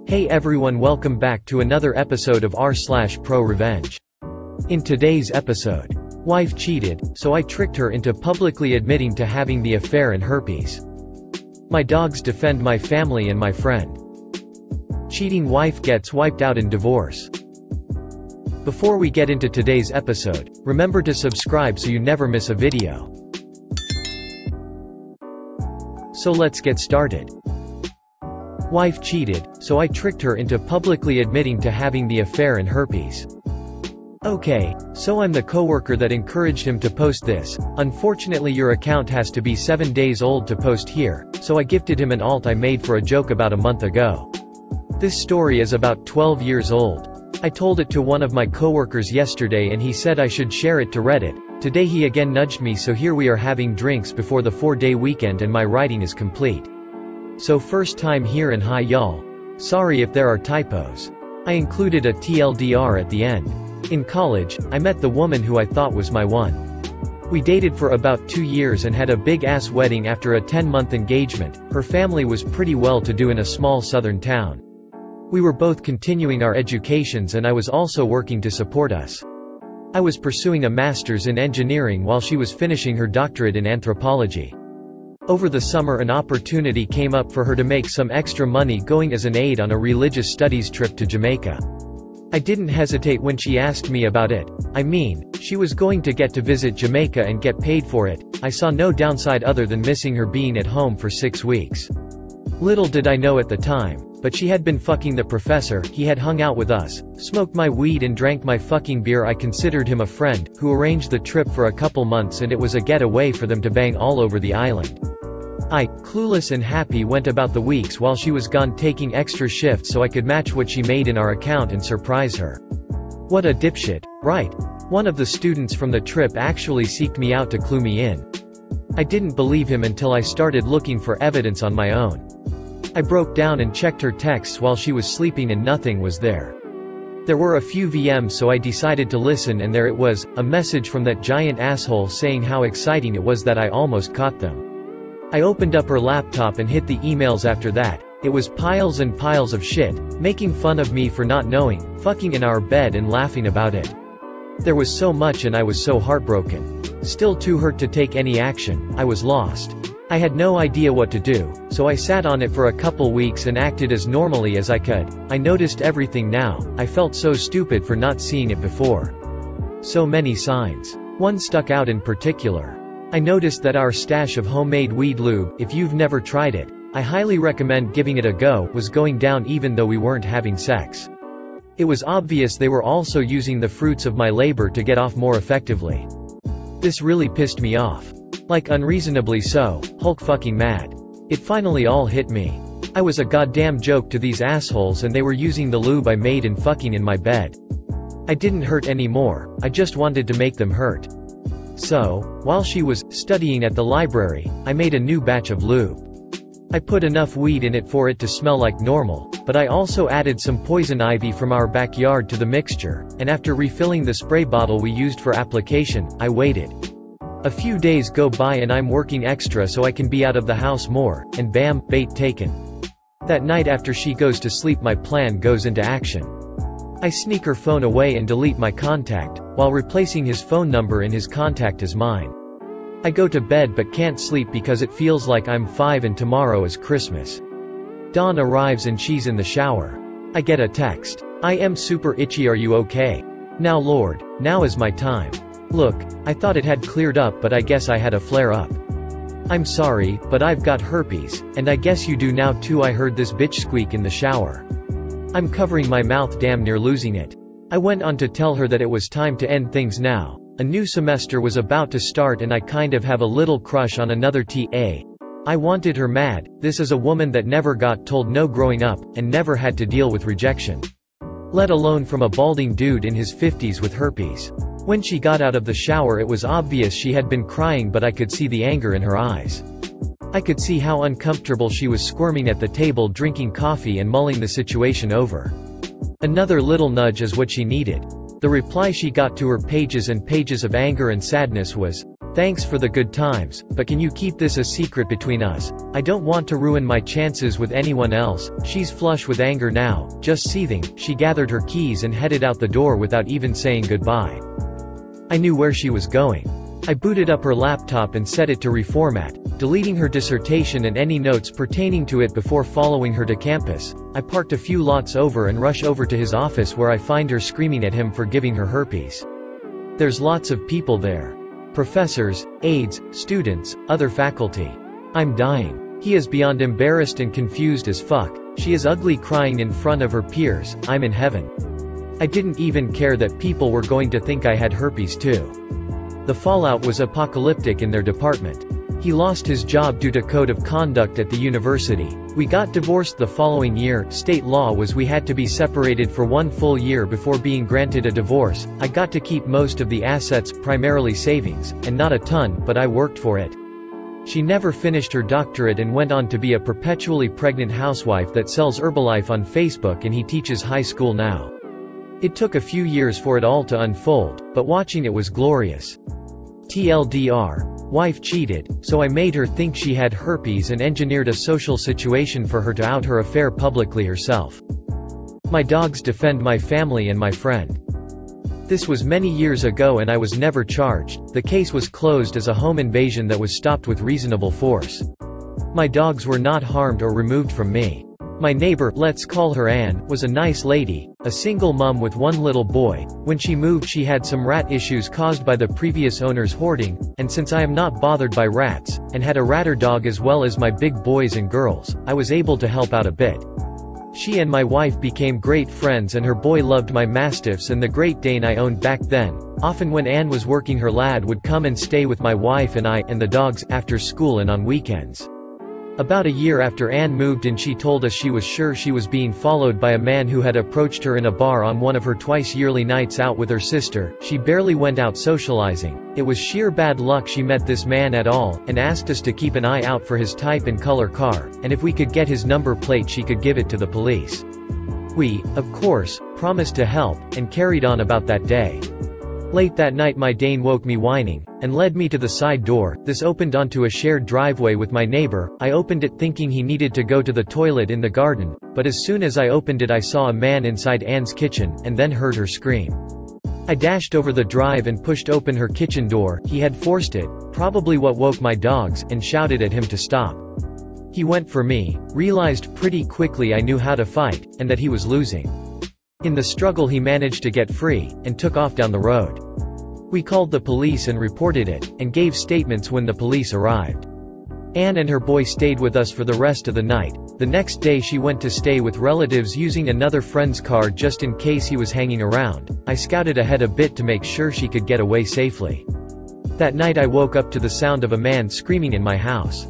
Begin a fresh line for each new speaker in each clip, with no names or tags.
Hey everyone, welcome back to another episode of r/ProRevenge. In today's episode, wife cheated, so I tricked her into publicly admitting to having the affair and herpes. My dogs defend my family and my friend. Cheating wife gets wiped out in divorce. Before we get into today's episode, remember to subscribe so you never miss a video. So let's get started. Wife cheated, so I tricked her into publicly admitting to having the affair and herpes. Okay, so I'm the coworker that encouraged him to post this. Unfortunately your account has to be 7 days old to post here, so I gifted him an alt I made for a joke about a month ago. This story is about 12 years old. I told it to one of my coworkers yesterday and he said I should share it to Reddit. Today he again nudged me, so here we are having drinks before the 4-day weekend and my writing is complete. So first time here and hi y'all. Sorry if there are typos. I included a TLDR at the end. In college, I met the woman who I thought was my one. We dated for about 2 years and had a big-ass wedding after a 10-month engagement. Her family was pretty well-to-do in a small southern town. We were both continuing our educations and I was also working to support us. I was pursuing a master's in engineering while she was finishing her doctorate in anthropology. Over the summer an opportunity came up for her to make some extra money going as an aide on a religious studies trip to Jamaica. I didn't hesitate when she asked me about it. I mean, she was going to get to visit Jamaica and get paid for it. I saw no downside other than missing her being at home for 6 weeks. Little did I know at the time, but she had been fucking the professor. He had hung out with us, smoked my weed and drank my fucking beer. I considered him a friend, who arranged the trip for a couple months and it was a getaway for them to bang all over the island. I, clueless and happy, went about the weeks while she was gone taking extra shifts so I could match what she made in our account and surprise her. What a dipshit, right? One of the students from the trip actually seeked me out to clue me in. I didn't believe him until I started looking for evidence on my own. I broke down and checked her texts while she was sleeping and nothing was there. There were a few VMs, so I decided to listen, and there it was, a message from that giant asshole saying how exciting it was that I almost caught them. I opened up her laptop and hit the emails after that. It was piles and piles of shit, making fun of me for not knowing, fucking in our bed and laughing about it. There was so much and I was so heartbroken. Still too hurt to take any action. I was lost. I had no idea what to do, so I sat on it for a couple weeks and acted as normally as I could. I noticed everything now. I felt so stupid for not seeing it before. So many signs. One stuck out in particular. I noticed that our stash of homemade weed lube, if you've never tried it, I highly recommend giving it a go, was going down even though we weren't having sex. It was obvious they were also using the fruits of my labor to get off more effectively. This really pissed me off. Like unreasonably so, Hulk fucking mad. It finally all hit me. I was a goddamn joke to these assholes and they were using the lube I made and fucking in my bed. I didn't hurt anymore, I just wanted to make them hurt. So, while she was studying at the library, I made a new batch of lube. I put enough weed in it for it to smell like normal, but I also added some poison ivy from our backyard to the mixture, and after refilling the spray bottle we used for application, I waited. A few days go by and I'm working extra so I can be out of the house more, and bam, bait taken. That night after she goes to sleep my plan goes into action. I sneak her phone away and delete my contact, while replacing his phone number in his contact as mine. I go to bed but can't sleep because it feels like I'm 5 and tomorrow is Christmas. Dawn arrives and she's in the shower. I get a text. I am super itchy, are you okay? Now Lord, now is my time. Look, I thought it had cleared up but I guess I had a flare-up. I'm sorry, but I've got herpes, and I guess you do now too. I heard this bitch squeak in the shower. I'm covering my mouth, damn near losing it. I went on to tell her that it was time to end things now. A new semester was about to start and I kind of have a little crush on another TA. I wanted her mad. This is a woman that never got told no growing up, and never had to deal with rejection. Let alone from a balding dude in his 50s with herpes. When she got out of the shower it was obvious she had been crying, but I could see the anger in her eyes. I could see how uncomfortable she was squirming at the table drinking coffee and mulling the situation over. Another little nudge is what she needed. The reply she got to her pages and pages of anger and sadness was, Thanks for the good times, but can you keep this a secret between us? I don't want to ruin my chances with anyone else." She's flush with anger now, just seething. She gathered her keys and headed out the door without even saying goodbye. I knew where she was going. I booted up her laptop and set it to reformat, deleting her dissertation and any notes pertaining to it before following her to campus. I parked a few lots over and rush over to his office where I find her screaming at him for giving her herpes. There's lots of people there. Professors, aides, students, other faculty. I'm dying. He is beyond embarrassed and confused as fuck. She is ugly, crying in front of her peers. I'm in heaven. I didn't even care that people were going to think I had herpes too. The fallout was apocalyptic in their department. He lost his job due to code of conduct at the university. We got divorced the following year. State law was we had to be separated for 1 full year before being granted a divorce. I got to keep most of the assets, primarily savings, and not a ton, but I worked for it. She never finished her doctorate and went on to be a perpetually pregnant housewife that sells Herbalife on Facebook, and he teaches high school now. It took a few years for it all to unfold, but watching it was glorious. TLDR. Wife cheated, so I made her think she had herpes and engineered a social situation for her to out her affair publicly herself. My dogs defend my family and my friend. This was many years ago and I was never charged. The case was closed as a home invasion that was stopped with reasonable force. My dogs were not harmed or removed from me. My neighbor, let's call her Anne, was a nice lady, a single mom with 1 little boy. When she moved, she had some rat issues caused by the previous owner's hoarding, and since I am not bothered by rats, and had a ratter dog as well as my big boys and girls, I was able to help out a bit. She and my wife became great friends and her boy loved my mastiffs and the Great Dane I owned back then. Often when Anne was working, her lad would come and stay with my wife and I, and the dogs, after school and on weekends. About a year after Anne moved in, she told us she was sure she was being followed by a man who had approached her in a bar on one of her twice-yearly nights out with her sister. She barely went out socializing. It was sheer bad luck she met this man at all, and asked us to keep an eye out for his type and color car, and if we could get his number plate she could give it to the police. We, of course, promised to help, and carried on about that day. Late that night my Dane woke me whining, and led me to the side door. This opened onto a shared driveway with my neighbor. I opened it thinking he needed to go to the toilet in the garden, but as soon as I opened it I saw a man inside Anne's kitchen, and then heard her scream. I dashed over the drive and pushed open her kitchen door. He had forced it, probably what woke my dogs, and shouted at him to stop. He went for me, realized pretty quickly I knew how to fight, and that he was losing. In the struggle he managed to get free, and took off down the road. We called the police and reported it, and gave statements when the police arrived. Anne and her boy stayed with us for the rest of the night. The next day she went to stay with relatives using another friend's car just in case he was hanging around. I scouted ahead a bit to make sure she could get away safely. That night I woke up to the sound of a man screaming in my house.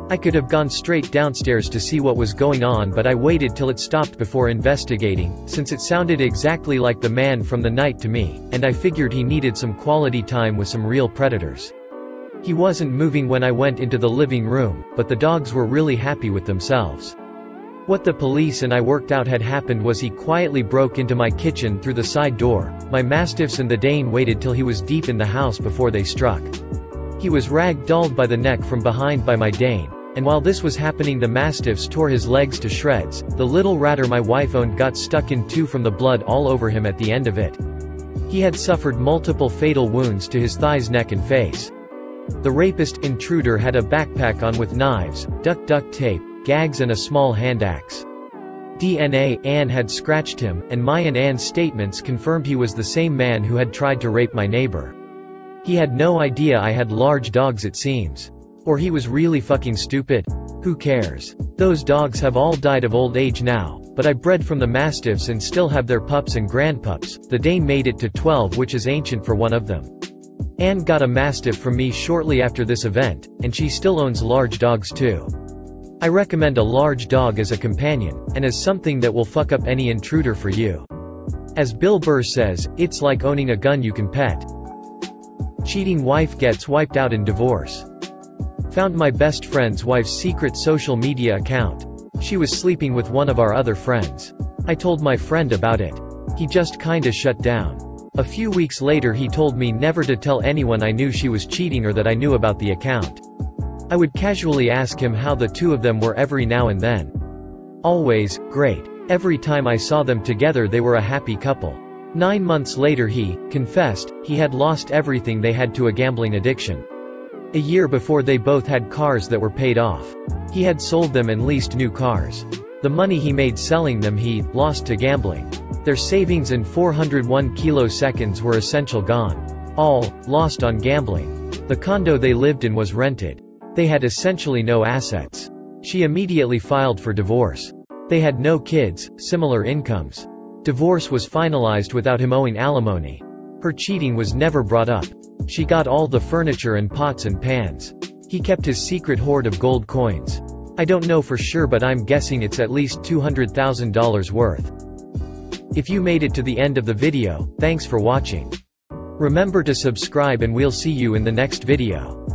I could have gone straight downstairs to see what was going on, but I waited till it stopped before investigating, since it sounded exactly like the man from the night to me, and I figured he needed some quality time with some real predators. He wasn't moving when I went into the living room, but the dogs were really happy with themselves. What the police and I worked out had happened was he quietly broke into my kitchen through the side door. My mastiffs and the Dane waited till he was deep in the house before they struck. He was rag-dolled by the neck from behind by my Dane. And while this was happening the mastiffs tore his legs to shreds. The little ratter my wife owned got stuck in two from the blood all over him at the end of it. He had suffered multiple fatal wounds to his thighs, neck and face. The rapist intruder had a backpack on with knives, duct tape, gags and a small hand axe. DNA, Anne had scratched him, and my and Anne's statements confirmed he was the same man who had tried to rape my neighbor. He had no idea I had large dogs, it seems. Or he was really fucking stupid. Who cares? Those dogs have all died of old age now, but I bred from the mastiffs and still have their pups and grandpups. The Dane made it to 12, which is ancient for one of them. Anne got a mastiff from me shortly after this event, and she still owns large dogs too. I recommend a large dog as a companion, and as something that will fuck up any intruder for you. As Bill Burr says, it's like owning a gun you can pet. Cheating wife gets wiped out in divorce. Found my best friend's wife's secret social media account. She was sleeping with one of our other friends. I told my friend about it. He just kinda shut down. A few weeks later he told me never to tell anyone I knew she was cheating or that I knew about the account. I would casually ask him how the two of them were every now and then. Always, great. Every time I saw them together they were a happy couple. 9 months later he confessed he had lost everything they had to a gambling addiction. A year before they both had cars that were paid off. He had sold them and leased new cars. The money he made selling them he lost to gambling. Their savings and 401 kiloseconds were essentially gone. All lost on gambling. The condo they lived in was rented. They had essentially no assets. She immediately filed for divorce. They had no kids, similar incomes. Divorce was finalized without him owing alimony. Her cheating was never brought up. She got all the furniture and pots and pans. He kept his secret hoard of gold coins. I don't know for sure but I'm guessing it's at least $200,000 worth. If you made it to the end of the video, thanks for watching. Remember to subscribe and we'll see you in the next video.